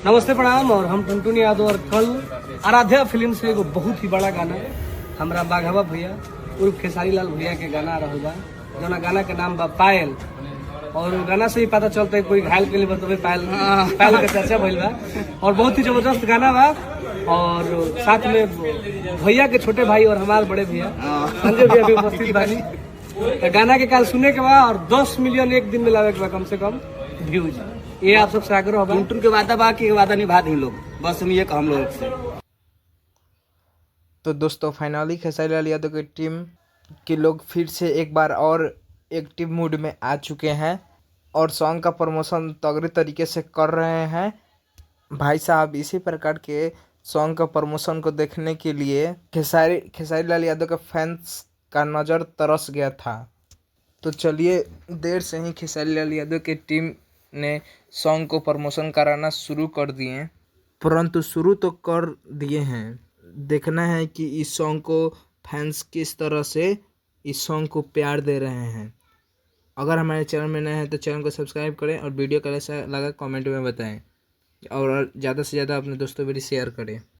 नमस्ते प्रणाम। और हम टुनटुन यादव और कल आराध्या फिल्म से एगो बहुत ही बड़ा गाना हमरा बाघवा भैया उर्फ खेसारी लाल भैया के गाना आ रहल बा, जौना गाना के नाम बा पायल। और गाना से ही पता चलता है कोई घायल के लिए बतवे पायल पायल के चर्चा भइल बा और बहुत ही जबरदस्त गाना बा। और साथ में भैया के छोटे भाई और हमारे बड़े भैया संजय भैया भी उपस्थित बानी। तो गाना के काल सुने के बाद और 10 मिलियन एक दिन में लावे के बा कम से कम व्यूज। ये आप सबसे आग्रह होगा। टुनटुन के वादा बा कि वादा निभा दी लोग, बस हम ये हम लोग से। तो दोस्तों फाइनली खेसारी लाल यादव की टीम के लोग फिर से एक बार और एक्टिव मूड में आ चुके हैं और सॉन्ग का प्रमोशन तगड़े तरीके से कर रहे हैं भाई साहब। इसी प्रकार के सॉन्ग का प्रमोशन को देखने के लिए खेसारी लाल यादव के फैंस का नज़र तरस गया था। तो चलिए देर से ही खेसारी लाल यादव की टीम ने सॉन्ग को प्रमोशन कराना शुरू कर दिए, परंतु शुरू तो कर दिए हैं। देखना है कि इस सॉन्ग को फैंस किस तरह से इस सॉन्ग को प्यार दे रहे हैं। अगर हमारे चैनल में नए हैं तो चैनल को सब्सक्राइब करें और वीडियो कैसा लगा कमेंट में बताएं और ज़्यादा से ज़्यादा अपने दोस्तों के लिए शेयर करें।